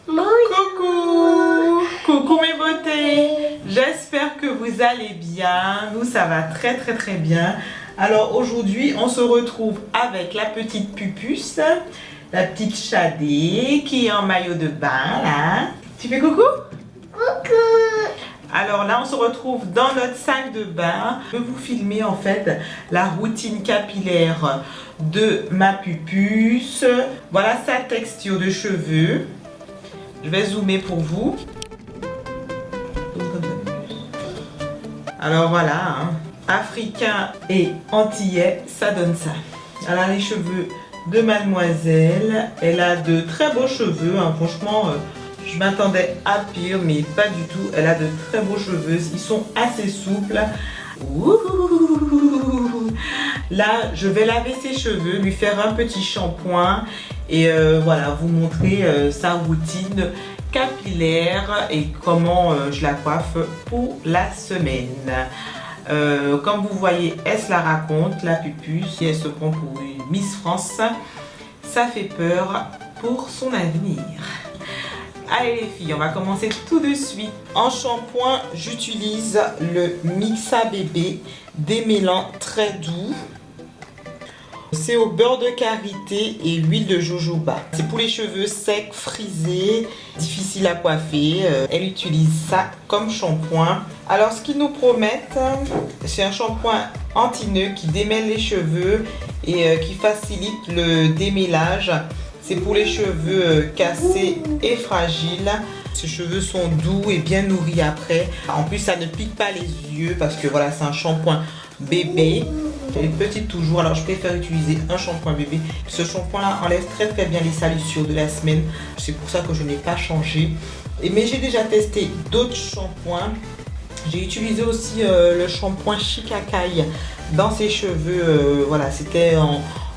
Coucou! Coucou mes beautés! J'espère que vous allez bien. Nous, ça va très bien. Alors aujourd'hui, on se retrouve avec la petite Pupus, la petite Shadé qui est en maillot de bain là. Tu fais coucou? Coucou! Alors là, on se retrouve dans notre salle de bain. Je vais vous filmer en fait la routine capillaire de ma Pupus. Voilà sa texture de cheveux. Je vais zoomer pour vous. Alors voilà, hein. Africain et antillais, ça donne ça. Elle a les cheveux de mademoiselle. Elle a de très beaux cheveux, hein. Franchement, je m'attendais à pire, mais pas du tout. Elle a de très beaux cheveux. Ils sont assez souples. Ouh. Là, je vais laver ses cheveux, lui faire un petit shampoing et voilà, vous montrer sa routine capillaire et comment je la coiffe pour la semaine. Comme vous voyez, elle se la raconte, la Pupus, et elle se prend pour une Miss France. Ça fait peur pour son avenir. Allez les filles, on va commencer tout de suite. En shampoing, j'utilise le Mixa Bébé démêlant très doux. C'est au beurre de karité et l'huile de jojoba. C'est pour les cheveux secs, frisés, difficiles à coiffer. Elle utilise ça comme shampoing. Alors ce qu'ils nous promettent, c'est un shampoing anti-nœud qui démêle les cheveux et qui facilite le démêlage. C'est pour les cheveux cassés et fragiles. Ces cheveux sont doux et bien nourris après. En plus, ça ne pique pas les yeux parce que voilà, c'est un shampoing bébé. Elle est petite toujours, alors je préfère utiliser un shampoing bébé. Ce shampoing-là enlève très bien les salissures de la semaine. C'est pour ça que je n'ai pas changé. Mais j'ai déjà testé d'autres shampoings. J'ai utilisé aussi le shampoing Shikakai dans ses cheveux. Voilà, c'était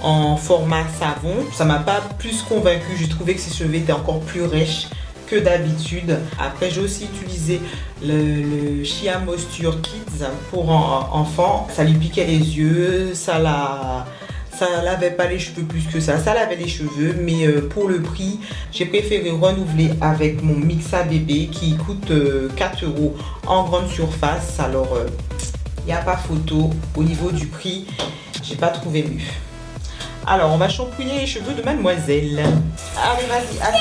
en format savon. Ça m'a pas plus convaincu. J'ai trouvé que ses cheveux étaient encore plus rêches que d'habitude. Après, j'ai aussi utilisé le Shea Moisture Kids pour enfants. Ça lui piquait les yeux, ça lavait pas les cheveux plus que ça. Ça lavait les cheveux, mais pour le prix, j'ai préféré renouveler avec mon Mixa Bébé qui coûte 4 € en grande surface. Alors, il n'y a pas photo au niveau du prix. J'ai pas trouvé mieux. Alors, on va shampouiner les cheveux de mademoiselle. Allez, vas-y, allez.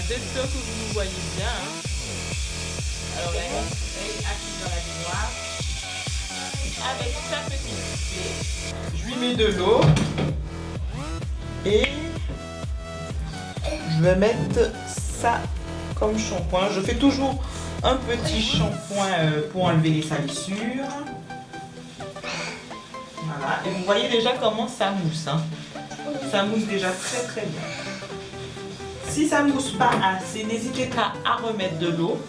J'espère que vous nous voyez bien. Hein. Alors là, elle est assise dans la baignoire avec sa petite poupée. Je lui mets de l'eau et je vais mettre ça comme shampoing. Je fais toujours un petit shampoing pour enlever les salissures. Voilà. Et vous voyez déjà comment ça mousse. Hein. Ça mousse déjà très bien. Si ça ne mousse pas assez, n'hésitez pas à remettre de l'eau.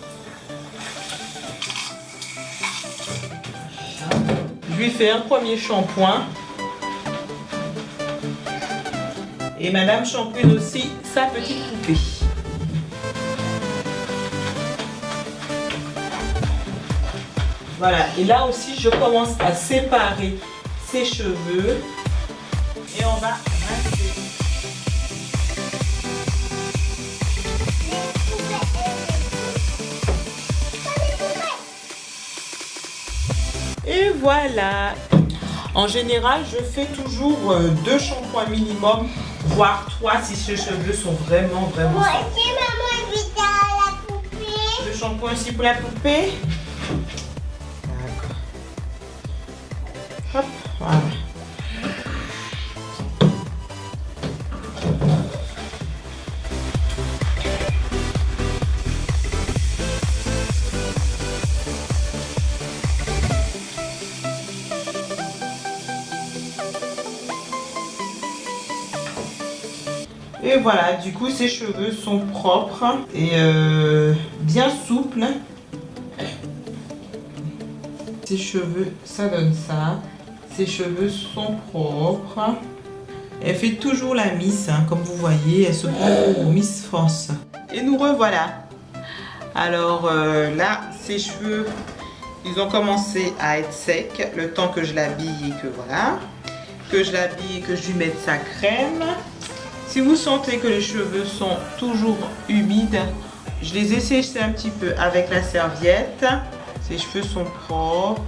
Je lui fais un premier shampoing. Et madame shampooine aussi sa petite poupée. Voilà, et là aussi je commence à séparer ses cheveux. Et on va rincer. Et voilà. En général, je fais toujours 2 shampoings minimum, voire 3 si ces cheveux sont vraiment Moi aussi, maman, je vais dans la poupée. 2 shampoings aussi pour la poupée. D'accord. Hop, voilà. Et voilà, du coup ses cheveux sont propres et bien souples. Ses cheveux, ça donne ça. Ses cheveux sont propres. Elle fait toujours la Miss, hein, comme vous voyez, elle se prend pour Miss France. Et nous revoilà. Alors là, ses cheveux, ils ont commencé à être secs le temps que je l'habille et que voilà. que je l'habille et que je lui mette sa crème. Si vous sentez que les cheveux sont toujours humides, je les ai séchés un petit peu avec la serviette. Ses cheveux sont propres.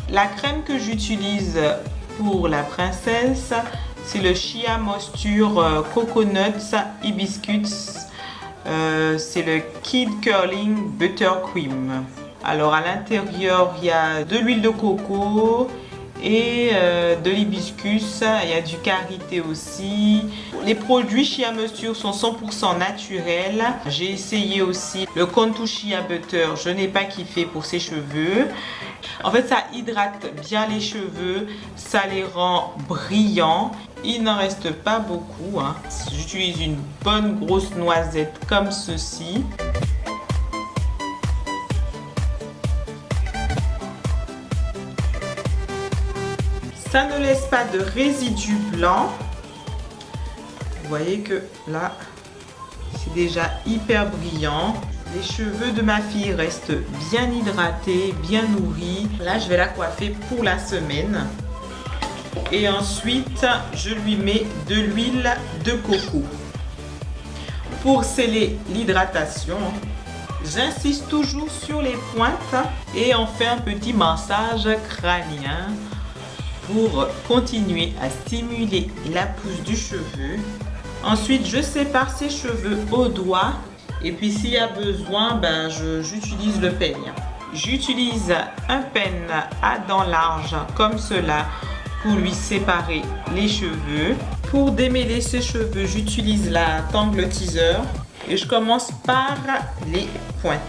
La crème que j'utilise pour la princesse, c'est le Shea Moisture Coconuts Hibiscus. C'est le Kid Curling Buttercream. Alors à l'intérieur, il y a de l'huile de coco et de l'hibiscus. Il y a du karité aussi. Les produits Shea Moisture sont 100% naturels. J'ai essayé aussi le Contour Shea Butter. Je n'ai pas kiffé pour ses cheveux. En fait, ça hydrate bien les cheveux, ça les rend brillants. Il n'en reste pas beaucoup, hein. J'utilise une bonne grosse noisette comme ceci. Ça ne laisse pas de résidus blancs. Vous voyez que là, c'est déjà hyper brillant. Les cheveux de ma fille restent bien hydratés, bien nourris. Là, je vais la coiffer pour la semaine. Et ensuite, je lui mets de l'huile de coco. Pour sceller l'hydratation, j'insiste toujours sur les pointes et on fait un petit massage crânien pour continuer à stimuler la pousse du cheveu. Ensuite, je sépare ses cheveux au doigt. Et puis s'il y a besoin, j'utilise le peigne. J'utilise un peigne à dents larges comme cela pour lui séparer les cheveux. Pour démêler ses cheveux, j'utilise la Tangle Teaser et je commence par les pointes.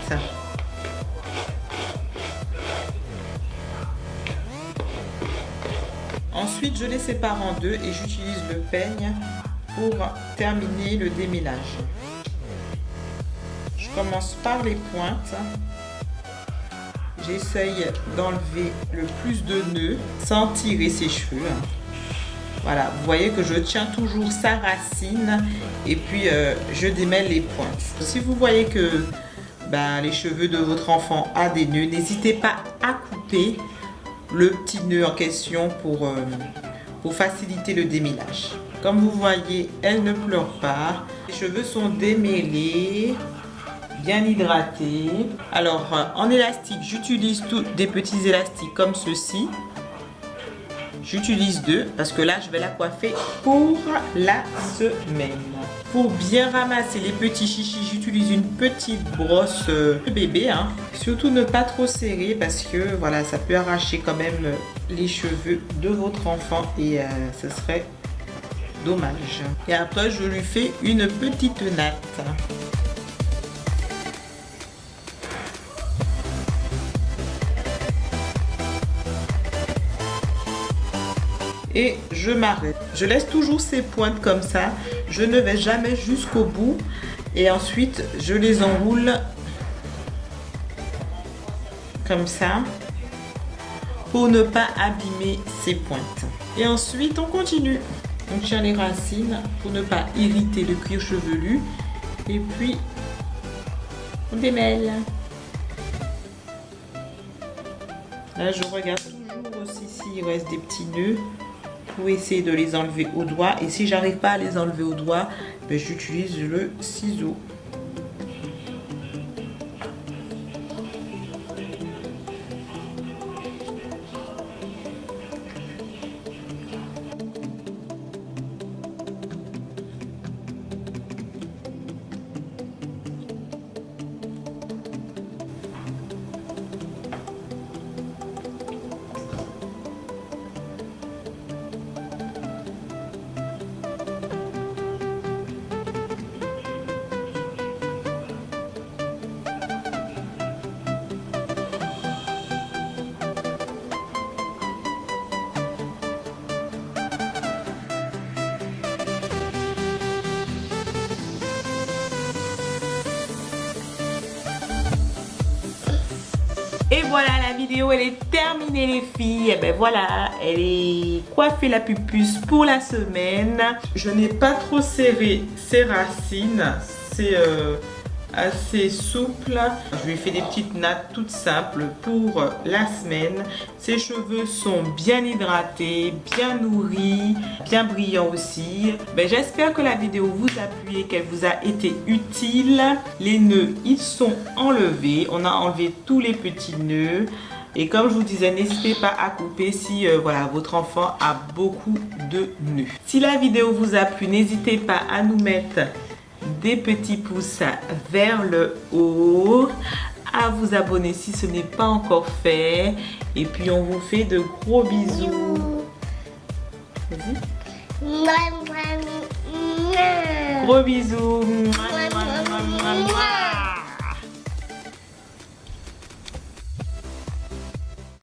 Ensuite, je les sépare en deux et j'utilise le peigne pour terminer le démêlage. Je commence par les pointes. J'essaye d'enlever le plus de nœuds sans tirer ses cheveux. Voilà, vous voyez que je tiens toujours sa racine et puis je démêle les pointes. Si vous voyez que les cheveux de votre enfant a des nœuds, n'hésitez pas à couper le petit nœud en question pour faciliter le démêlage. Comme vous voyez, elle ne pleure pas. Les cheveux sont démêlés, bien hydratés. Alors, en élastique, j'utilise des petits élastiques comme ceci. J'utilise 2 parce que là, je vais la coiffer pour la semaine. Pour bien ramasser les petits chichis, j'utilise une petite brosse de bébé. Hein. Surtout ne pas trop serrer parce que voilà, ça peut arracher quand même les cheveux de votre enfant et ce serait dommage. Et après, je lui fais une petite natte. Et je m'arrête. Je laisse toujours ces pointes comme ça. Je ne vais jamais jusqu'au bout. Et ensuite, je les enroule comme ça pour ne pas abîmer ces pointes. Et ensuite, on continue. On tient les racines pour ne pas irriter le cuir chevelu. Et puis, on démêle. Là, je regarde toujours aussi s'il reste des petits nœuds pour essayer de les enlever au doigt. Et si j'arrive pas à les enlever au doigt, j'utilise le ciseau. Et voilà, la vidéo elle est terminée les filles. Et ben voilà, elle est coiffée la pupuce pour la semaine. Je n'ai pas trop serré ses racines. C'est assez souple. Je lui ai fait des petites nattes toutes simples pour la semaine. Ses cheveux sont bien hydratés, bien nourris, bien brillants aussi. J'espère que la vidéo vous a plu et qu'elle vous a été utile. Les nœuds, ils sont enlevés. On a enlevé tous les petits nœuds. Et comme je vous disais, n'hésitez pas à couper si voilà, votre enfant a beaucoup de nœuds. Si la vidéo vous a plu, n'hésitez pas à nous mettre des petits pouces vers le haut, à vous abonner si ce n'est pas encore fait. Et puis on vous fait de gros bisous. Vas-y. Gros bisous.